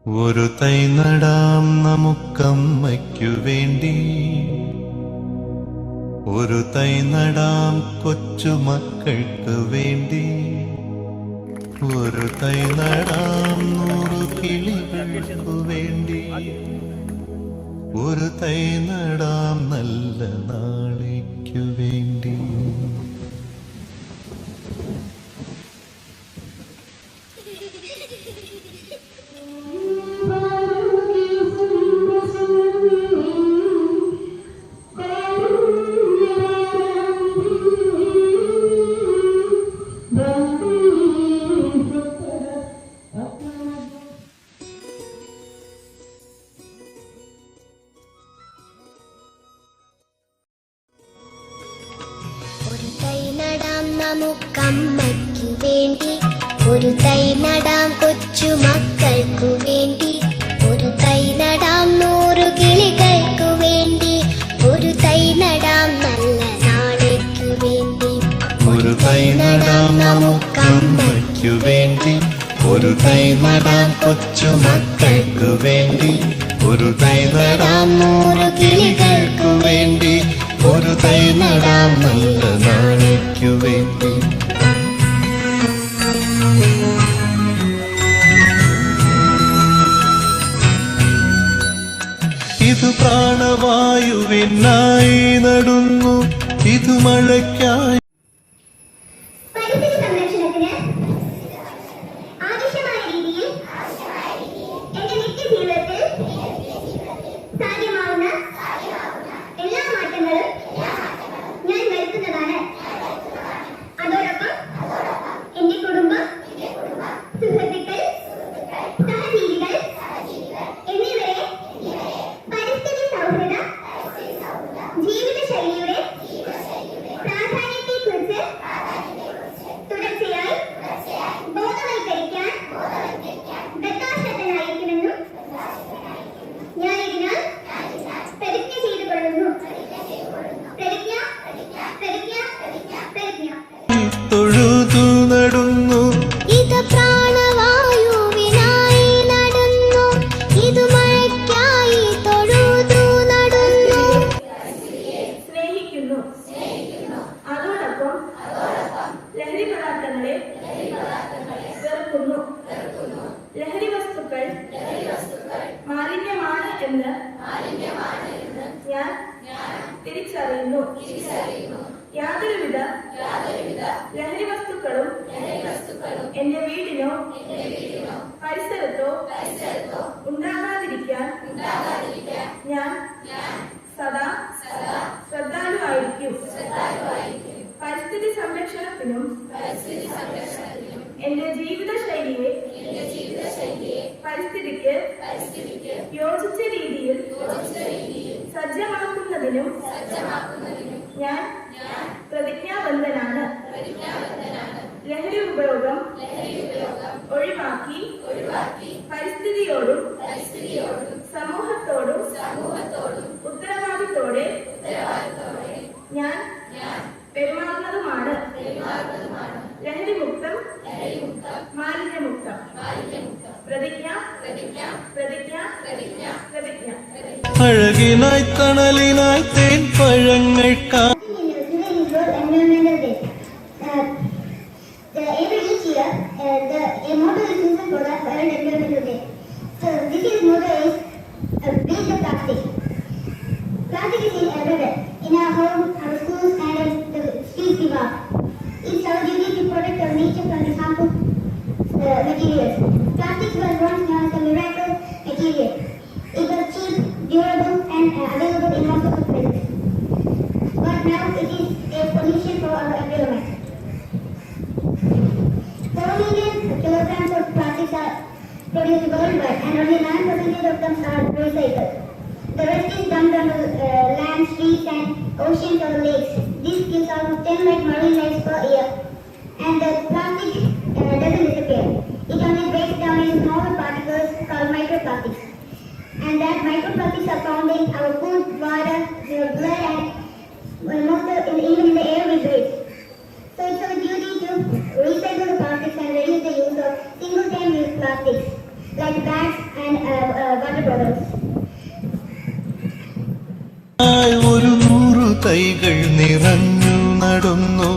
ഒരു തൈ നടാം നമുക്കമ്മയ്ക്കു വേണ്ടി, ഒരു തൈ നടാം കൊച്ചുമക്കൾക്ക് വേണ്ടി, ഒരു തൈ നടാം 100 കിളികൾക്കു വേണ്ടി, ഒരു തൈ നടാം നല്ല നാളേക്കു വേണ്ടി. ഒരു തൈ നടാം നമുക്കമ്മയ്ക്കു വേണ്ടി, ഒരു തൈ നടാം കൊച്ചുമക്കൾക്കു വേണ്ടി, ഒരു തൈ നടാം 100 കിളികൾക്കു വേണ്ടി, ഒരു തൈ നടാം നല്ല നാളേക്കു വേണ്ടി. ഒരു തൈ നടാം നമുക്കമ്മയ്ക്കു വേണ്ടി, ഒരു തൈ നടാം കൊച്ചുമക്കൾക്കു വേണ്ടി, ഒരു തൈ നടാം 100 കിളികൾക്കു വേണ്ടി, ഒരു തൈ നടാം നല്ല നാളേക്കു വേണ്ടി. ഇത് പ്രാണവായുവിനായി നടുന്നു, ഇത് മഴയ്ക്കായി. പരിസ്ഥിതി സംരക്ഷണത്തിന് ആവശ്യമായ രീതിയിൽ എന്റെ നിത്യജീവിതത്തിൽ സാധ്യമാവുന്ന എല്ലാ മാറ്റങ്ങളും ഞാൻ വരുത്തുന്നതാണ്. അതോടൊപ്പം എന്റെ കുടുംബം, സുഹൃത്തുക്കൾ, സഹജീവികൾ എന്നിവരെ പരിസ്ഥിതി സൗഹൃദ ജീവിതശൈലിയുടെ പ്രാധാന്യത്തെക്കുറിച്ച് തുടർച്ചയായി ബോധവൽക്കരിക്കാൻ ദത്താശ്രദ്ധനായിരിക്കുമെന്നും ഞാൻ ഇതിനാൽ പ്രതിജ്ഞ ചെയ്തുകൊള്ളുന്നു. പ്രതിജ്ഞ പ്രതിജ്ഞ പ്രതിജ്ഞ. തൊഴുതു നടുന്നു, ഇത് പ്രാണവായുവിനായി നടുന്നു, ഇത് മഴയ്ക്കായി തൊഴുതു നടുന്നു. സ്നേഹിക്കുന്നു. അതോടൊപ്പം ലഹരി പദാർത്ഥങ്ങളെ വെറുക്കുന്നു. ലഹരി വസ്തുക്കൾ മാലിന്യമാണ് എന്ന് ഞാൻ തിരിച്ചറിയുന്നു. യാതൊരുവിധ ലഹരി വസ്തുക്കളും എന്റെ വീടിനോ പരിസരത്തോ ഉണ്ടാകാതിരിക്കാൻ ഞാൻ സദാ ശ്രദ്ധാലുവായിരിക്കും. പരിസ്ഥിതി സംരക്ഷണത്തിനും എന്റെ ജീവിതശൈലിയെ പരിസ്ഥിതിക്ക് യോജിച്ച രീതിയിൽ സജ്ജമാക്കുന്നതിനും ഞാൻ പ്രതിജ്ഞാബദ്ധനാണ്. ലഹരി ഉപയോഗം ഒഴിവാക്കി പരിസ്ഥിതിയോടും സമൂഹത്തോടും ഉത്തരവാദിത്തോടെ ഞാൻ പെരുമാറുന്നതുമാണ്. ലഹരിമുക്തം, മാലിന്യമുക്തം. പ്രതിജ്ഞ പ്രതിജ്ഞ പ്രതിജ്ഞ. അഴകിനായി തണലിനായി തേൻ പഴങ്ങൾക്കാ. Every each year, a motto is chosen for the World Environmental Day. So this year's motto is "Beat the Plastic." Plastic is seen everywhere, in our home, our schools, and in the streets we walk. It's our duty to protect our nature from these harmful materials. Plastic was once known as a miracle material. It was cheap, durable, and available in multiple places. But now it is a pollution for our environment. 4 million kilograms of plastics are produced worldwide, and only 9% of them are recycled. The rest is dumped on land, streets, and oceans or lakes. This kills almost 10 lakh marine lives per year. And the plastic doesn't disappear. It only breaks down into smaller particles called microplastics. And that microplastics are found in our food, water, blood, and even in the air we breathe. So it's our duty to recycle the plastics and reduce the use of single-time use plastics like bags and water bottles. ഒരു 100 തൈകൾ നിറഞ്ഞു നടന്നു